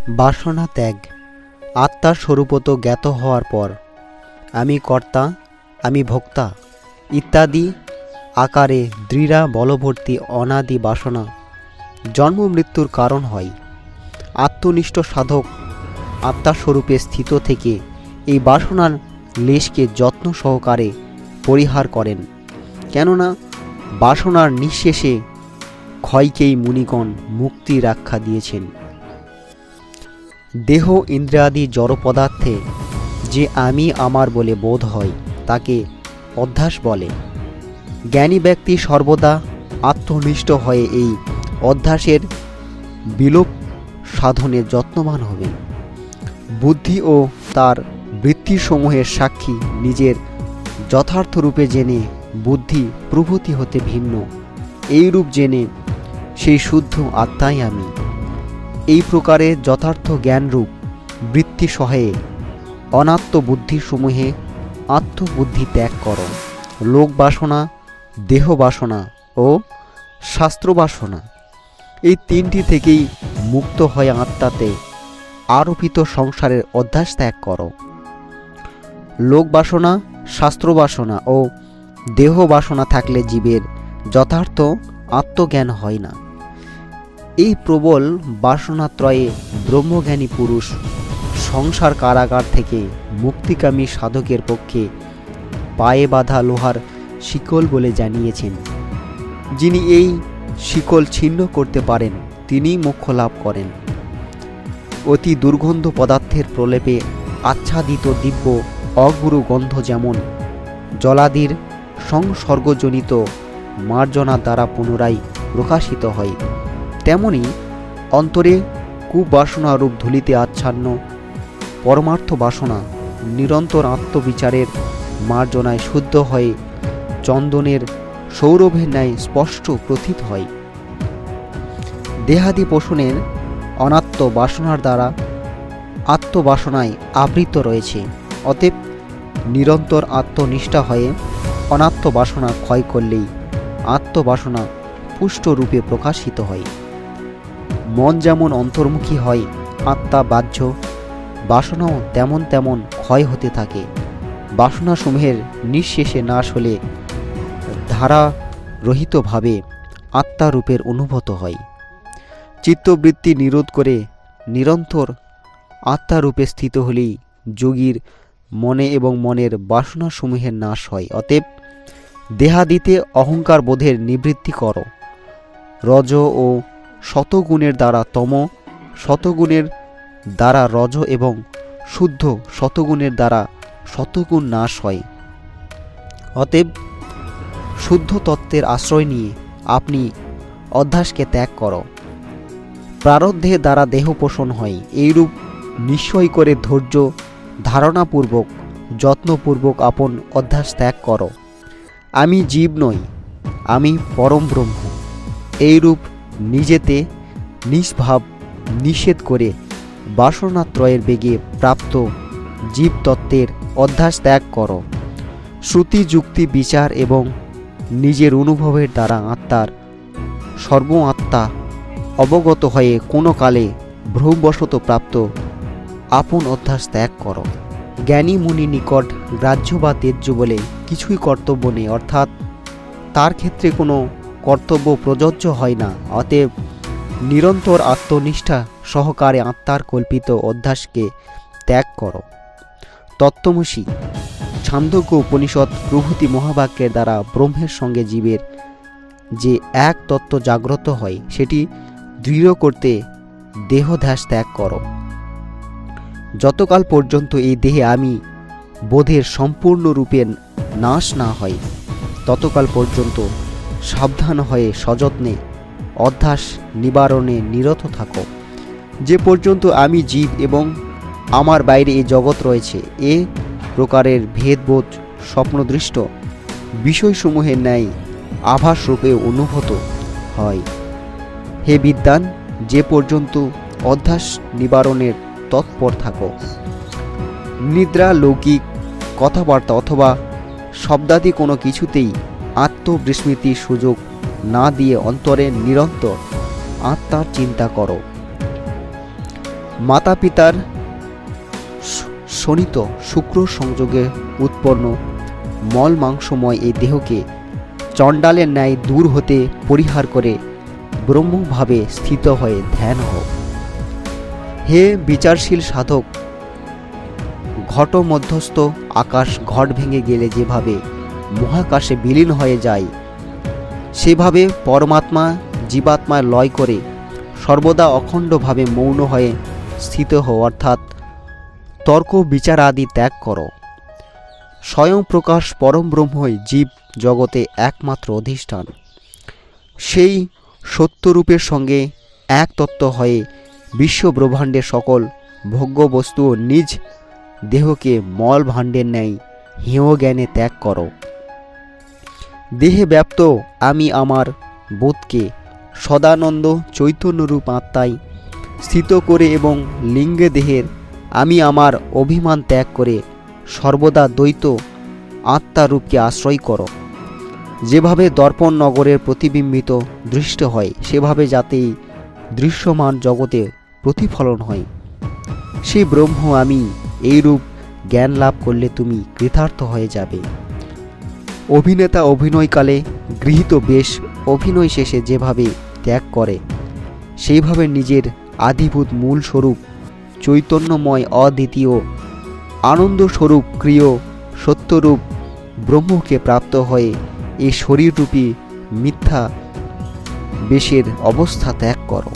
বাসনা ত্যাগ। আত্মার স্বরূপত জ্ঞাত হওয়ার পর আমি কর্তা, আমি ভোক্তা ইত্যাদি আকারে দৃঢ়া বলবর্তী অনাদি বাসনা জন্ম মৃত্যুর কারণ হয়। আত্মনিষ্ঠ সাধক আত্মাস্বরূপে স্থিত থেকে এই বাসনার লেশকে যত্ন সহকারে পরিহার করেন। কেননা বাসনার নিঃশেষে ক্ষয়কেই মুনিগণ মুক্তির আখ্যা দিয়েছেন। দেহ ইন্দ্রিয়াদি জড় পদার্থে যে আমি আমার বলে বোধ হয় তাকে অধ্যাস বলে। জ্ঞানী ব্যক্তি সর্বদা আত্মনিষ্ঠ হয়ে এই অধ্যাসের বিলোপ সাধনে যত্নবান হবেন। বুদ্ধি ও তার বৃত্তিসমূহের সাক্ষী নিজের যথার্থ রূপে জেনে বুদ্ধি প্রভূতি হতে ভিন্ন এই রূপ জেনে সেই শুদ্ধ আত্মাই আমি। এই প্রকারে যথার্থ জ্ঞানরূপ বৃত্তি সহায়ে অনাত্ম বুদ্ধিসমূহে আত্মবুদ্ধি ত্যাগ করো। লোক বাসনা, দেহ বাসনা ও শাস্ত্র বাসনা এই তিনটি থেকেই মুক্ত হয়ে আত্মাতে আরোপিত সংসারের অধ্যাস ত্যাগ করো। লোক বাসনা, শাস্ত্র বাসনা ও দেহ বাসনা থাকলে জীবের যথার্থ আত্মজ্ঞান হয় না। এই প্রবল বাসনাত্রয়ে ব্রহ্মজ্ঞানী পুরুষ সংসার কারাগার থেকে মুক্তিকামী সাধকের পক্ষে পায়ে বাঁধা লোহার শিকল বলে জানিয়েছেন। যিনি এই শিকল ছিন্ন করতে পারেন তিনিই মোক্ষ লাভ করেন। অতি দুর্গন্ধ পদার্থের প্রলেপে আচ্ছাদিত দিব্য অগুরু গন্ধ যেমন জলাদির সংসর্গজনিত মার্জনা দ্বারা পুনরায় প্রকাশিত হয়, তেমনি অন্তরে কুবাসনারূপ ধূলিতে আচ্ছন্ন পরমার্থ বাসনা নিরন্তর আত্মবিচারের মার্জনায় শুদ্ধ হয়ে চন্দনের সৌরভের ন্যায় স্পষ্ট প্রতীত হয়। দেহাদি পোষণের অনাত্ম বাসনার দ্বারা আত্মবাসনায় আবৃত রয়েছে। অতএব নিরন্তর আত্মনিষ্ঠা হয়ে অনাত্ম বাসনা ক্ষয় করলেই আত্মবাসনা পুষ্টরূপে প্রকাশিত হয়। মন যেমন অন্তর্মুখী হয়, আত্মা বাহ্য বাসনাও তেমন তেমন ক্ষয় হতে থাকে। বাসনাসমূহের নিঃশেষে নাশ হলে ধারারহিতভাবে আত্মারূপের অনুভূত হয়। চিত্তবৃত্তি নিরোধ করে নিরন্তর আত্মারূপে স্থিত হলেই যোগীর মনে এবং মনের বাসনাসমূহের নাশ হয়। অতএব দেহাদিতে অহংকার বোধের নিবৃত্তি করো। রজ ও শতগুণের দ্বারা তম, শতগুণের দ্বারা রজ এবং শুদ্ধ শতগুণের দ্বারা শতগুণ নাশ হয়। অতএব শুদ্ধ তত্ত্বের আশ্রয় নিয়ে আপনি অধ্যাসকে ত্যাগ করো। প্রারব্ধের দ্বারা দেহ পোষণ হয়, এইরূপ নিশ্চয় করে ধৈর্য ধারণাপূর্বক যত্নপূর্বক আপন অধ্যাস ত্যাগ করো। আমি জীব নই, আমি পরম ব্রহ্ম এইরূপ নিজেতে নিষ্ভাব নিষেধ করে বাসনাত্রয়ের বেগে প্রাপ্ত জীবতত্ত্বের অধ্যাস ত্যাগ করো। শ্রুতি যুক্তি বিচার এবং নিজের অনুভবের দ্বারা আত্মার সর্ব আত্মা অবগত হয়ে কোনো কালে ভ্রমবশত প্রাপ্ত আপন অধ্যাস ত্যাগ করো। জ্ঞানী মুনি নিকট গ্রাহ্য বা ত্যায্য বলে কিছুই কর্তব্য নেই, অর্থাৎ তার ক্ষেত্রে কোনো কর্তব্য প্রযোজ্য হয় না। অতএব নিরন্তর আত্মনিষ্ঠা সহকারে আত্মার কল্পিত অধ্যাসকে ত্যাগ করো। তত্ত্বমসি, ছান্দোগ্য উপনিষদ প্রভৃতি মহাবাক্যের দ্বারা ব্রহ্মের সঙ্গে জীবের যে এক তত্ত্ব জাগ্রত হয় সেটি দৃঢ় করতে দেহধ্যাস ত্যাগ করো। যতকাল পর্যন্ত এই দেহে আমি বোধের সম্পূর্ণরূপে নাশ না হয় ততকাল পর্যন্ত সাবধান হয়ে সযত্নে অধ্যাস নিবারণে নিরত থাকো। যে পর্যন্ত আমি জীব এবং আমার বাইরে এই জগৎ রয়েছে এ প্রকারের ভেদবোধ স্বপ্নদৃষ্ট বিষয়সমূহের ন্যায় আভাসরূপে অনুভূত হয়। হে বিদ্বান, যে পর্যন্ত অধ্যাস নিবারণের তৎপর থাকো, নিদ্রা লৌকিক কথাবার্তা অথবা শব্দাদি কোনো কিছুতেই আত্মবিস্মৃতির সুযোগ না দিয়ে অন্তরে নিরন্তর আত্মার চিন্তা করো। মাতা পিতার শোণিত শুক্র সংযোগে উৎপন্ন মল মাংসময় এই দেহকে চণ্ডালের ন্যায় দূর হতে পরিহার করে ব্রহ্মভাবে স্থিত হয়ে ধ্যান হও। হে বিচারশীল সাধক, ঘট মধ্যস্থ আকাশ ঘট ভেঙে গেলে যেভাবে মহাকাশে বিলীন হয়ে যায়, সেভাবে পরমাত্মা জীবাত্মায় লয় করে সর্বদা অখণ্ডভাবে মৌন হয়ে স্থিত হও, অর্থাৎ তর্ক বিচার আদি ত্যাগ করো। স্বয়ং প্রকাশ পরম ব্রহ্মই জীব জগতে একমাত্র অধিষ্ঠান। সেই সত্যরূপের সঙ্গে এক তত্ত্ব হয়ে বিশ্ব ব্রহ্মাণ্ডের সকল ভোগ্য বস্তু ও নিজ দেহকে মল ভাণ্ডের ন্যায় হেয় জ্ঞানে ত্যাগ করো। দেহে ব্যাপ্ত আমি আমার বোধকে সদানন্দ চৈতন্যরূপ আত্মায় স্থিত করে এবং লিঙ্গে দেহের আমি আমার অভিমান ত্যাগ করে সর্বদা দ্বৈত আত্মারূপকে আশ্রয় করো। যেভাবে দর্পণ নগরের প্রতিবিম্বিত দৃষ্ট হয়, সেভাবে যাতেই দৃশ্যমান জগতে প্রতিফলন হয়। সেই ব্রহ্ম আমি এইরূপ জ্ঞান লাভ করলে তুমি কৃতার্থ হয়ে যাবে। অভিনেতা অভিনয়কালে গৃহীত বেশ অভিনয় শেষে যেভাবে ত্যাগ করে, সেইভাবে নিজের আদিভূত মূল স্বরূপ চৈতন্যময় অদ্বিতীয় আনন্দস্বরূপ ক্রিয় সত্যরূপ ব্রহ্মকে প্রাপ্ত হয়ে এই শরীররূপী মিথ্যা বেশের অবস্থা ত্যাগ করো।